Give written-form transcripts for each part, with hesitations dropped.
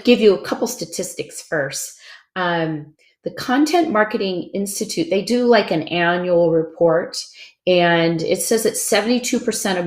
to give you a couple statistics first. The Content Marketing Institute, they do like an annual report, and it says that 72% of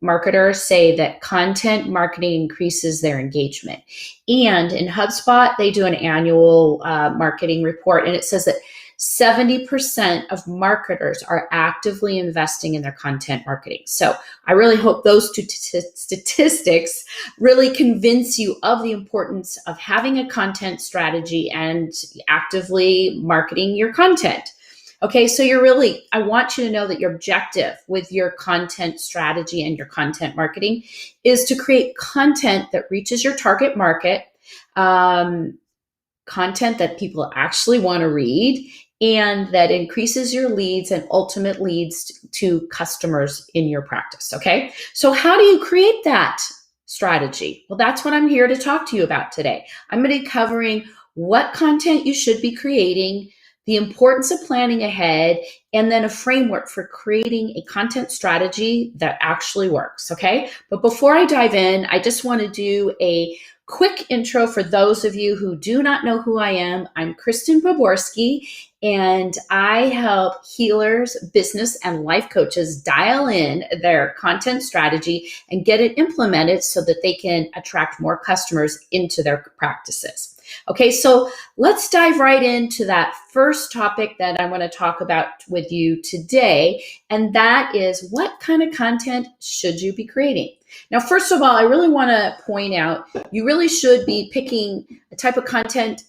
marketers say that content marketing increases their engagement. And in HubSpot, they do an annual marketing report, and it says that 70% of marketers are actively investing in their content marketing. So I really hope those two statistics really convince you of the importance of having a content strategy and actively marketing your content. Okay, so I want you to know that your objective with your content strategy and your content marketing is to create content that reaches your target market, content that people actually want to read, and that increases your leads and ultimate leads to customers in your practice. Okay, so how do you create that strategy? Well, that's what I'm here to talk to you about today. I'm going to be covering what content you should be creating, the importance of planning ahead, and then a framework for creating a content strategy that actually works. Okay, but before I dive in, I just want to do a quick intro for those of you who do not know who I am. I'm Kristen Boborski, and I help healers, business, and life coaches dial in their content strategy and get it implemented so that they can attract more customers into their practices. Okay, so let's dive right into that first topic that I want to talk about with you today, and that is what kind of content should you be creating? Now, first of all, I really want to point out, you really should be picking a type of content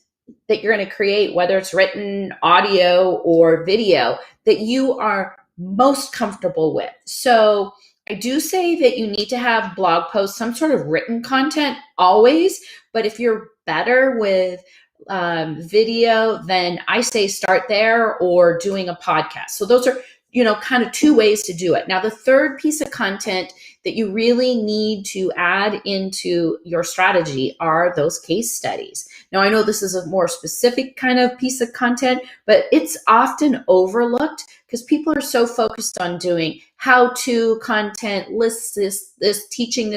that you're going to create, whether it's written, audio, or video, that you are most comfortable with. So I do say that you need to have blog posts, some sort of written content always, but if you're better with video, then I say start there or doing a podcast. So those are, kind of two ways to do it. Now, the third piece of content that you really need to add into your strategy are those case studies. Now, I know this is a more specific kind of piece of content, but it's often overlooked because people are so focused on doing how-to content, lists, this, teaching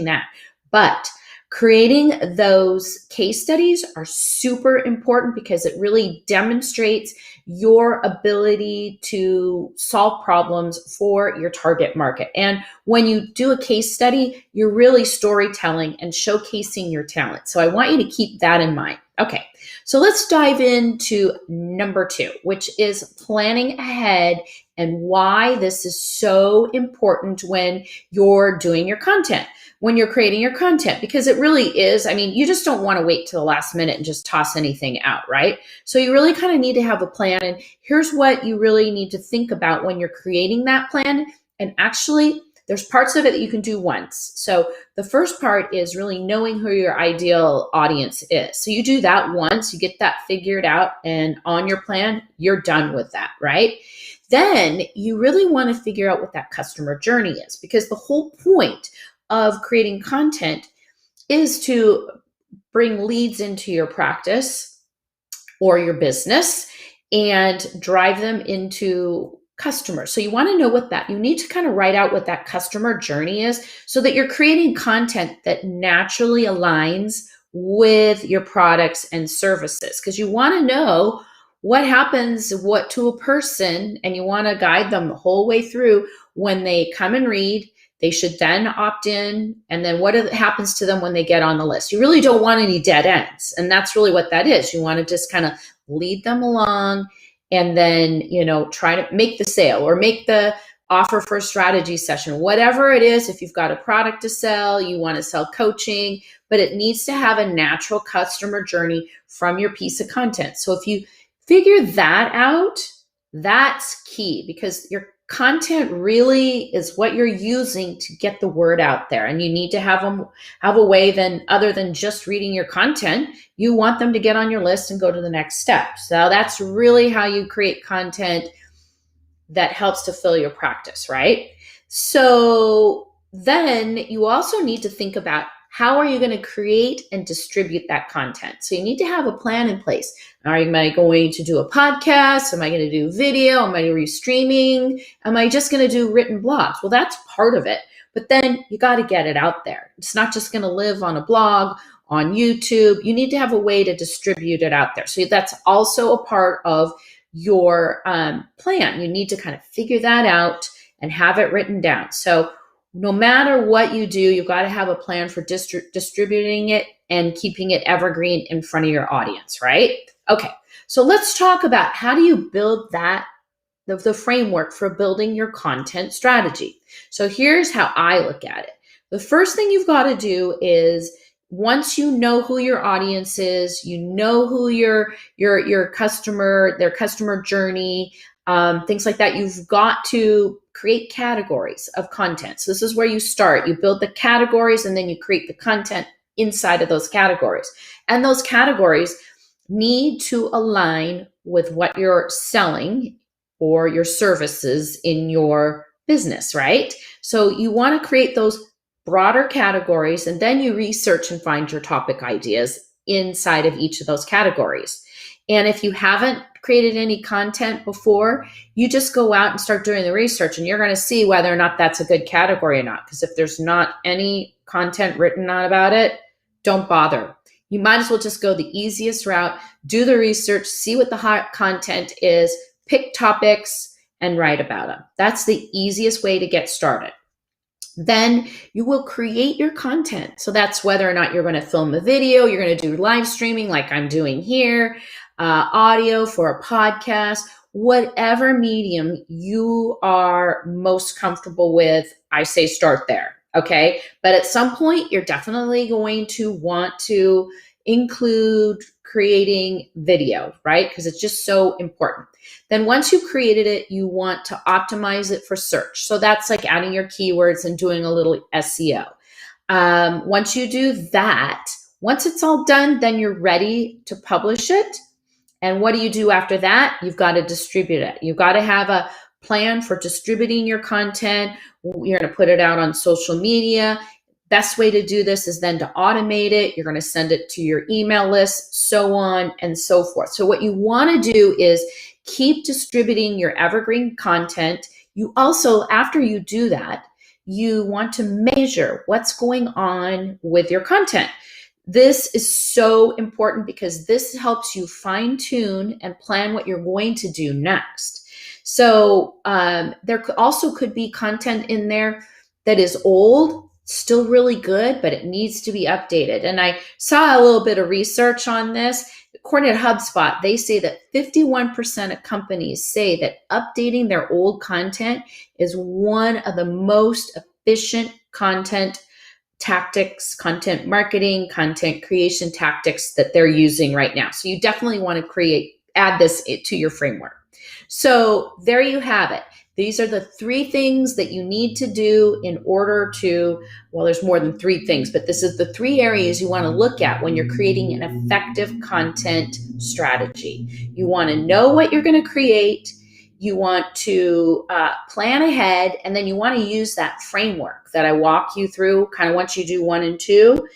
that. But creating those case studies are super important because it really demonstrates your ability to solve problems for your target market. And when you do a case study, you're really storytelling and showcasing your talent. So I want you to keep that in mind. Okay, so let's dive into number 2, which is planning ahead and why this is so important when you're doing your content, when you're creating your content, because it really is. I mean, you just don't want to wait till the last minute and just toss anything out, right? So you really kind of need to have a plan. And here's what you really need to think about when you're creating that plan. And actually, there's parts of it that you can do once. So the first part is really knowing who your ideal audience is. So you do that once, you get that figured out and on your plan, you're done with that, right? Then you really want to figure out what that customer journey is, because the whole point of creating content is to bring leads into your practice or your business and drive them into customers. So you want to know you need to kind of write out what that customer journey is so that you're creating content that naturally aligns with your products and services, because you want to know what happens to a person, and you want to guide them the whole way through. When they come and read, they should then opt in, and then what happens to them when they get on the list. You really don't want any dead ends, and that's really what that is. You want to just kind of lead them along, and then try to make the sale or make the offer for a strategy session, whatever it is. If you've got a product to sell, you want to sell coaching, but it needs to have a natural customer journey from your piece of content. So if you figure that out, that's key, because your content really is what you're using to get the word out there. And you need to have a way then, other than just reading your content, you want them to get on your list and go to the next step. So that's really how you create content that helps to fill your practice, right? So then you also need to think about, how are you going to create and distribute that content? So you need to have a plan in place. Am I going to do a podcast? Am I going to do video? Am I going to do streaming? Am I just going to do written blogs? Well, that's part of it. But then you got to get it out there. It's not just going to live on a blog, on YouTube. You need to have a way to distribute it out there. So that's also a part of your plan. You need to kind of figure that out and have it written down. So no matter what you do, you've got to have a plan for distributing it and keeping it evergreen in front of your audience, right? Okay, so let's talk about how do you build that, the framework for building your content strategy. So here's how I look at it. The first thing you've got to do is, once you know who your audience is, you know who your customer, their customer journey, things like that, you've got to create categories of content. So this is where you start. You build the categories and then you create the content inside of those categories. And those categories need to align with what you're selling or your services in your business, right? So you want to create those broader categories, and then you research and find your topic ideas inside of each of those categories. And if you haven't created any content before, you just go out and start doing the research, and you're going to see whether or not that's a good category or not. Because if there's not any content written on about it, don't bother. You might as well just go the easiest route, do the research, see what the hot content is, pick topics, and write about them. That's the easiest way to get started. Then you will create your content. So that's whether or not you're going to film a video, you're going to do live streaming like I'm doing here, audio for a podcast, whatever medium you are most comfortable with, I say start there. Okay. But at some point, you're definitely going to want to include creating video, right? Because it's just so important. Then once you've created it, you want to optimize it for search. So that's like adding your keywords and doing a little SEO. Once you do that, once it's all done, then you're ready to publish it. And what do you do after that? You've got to distribute it. You've got to have a plan for distributing your content. You're going to put it out on social media. Best way to do this is then to automate it. You're going to send it to your email list, so on and so forth. So what you want to do is keep distributing your evergreen content. You also, after you do that, you want to measure what's going on with your content. This is so important because this helps you fine tune and plan what you're going to do next. So there also could be content in there that is old, still really good, but it needs to be updated. And I saw a little bit of research on this. According to Hubspot, they say that 51% of companies say that updating their old content is one of the most efficient content tactics, content marketing, content creation tactics that they're using right now. So you definitely want to add this to your framework. So there you have it. These are the 3 things that you need to do in order to, well, there's more than 3 things, but this is the 3 areas you want to look at when you're creating an effective content strategy. You want to know what you're going to create. You want to plan ahead, and then you want to use that framework that I walk you through kind of once you do 1 and 2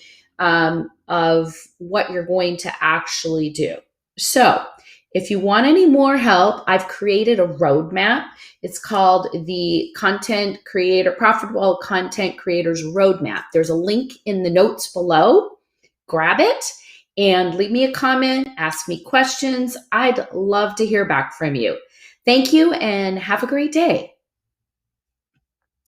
of what you're going to actually do. So if you want any more help, I've created a roadmap. It's called the Profitable Content Creators Roadmap. There's a link in the notes below. Grab it and leave me a comment, ask me questions. I'd love to hear back from you. Thank you and have a great day.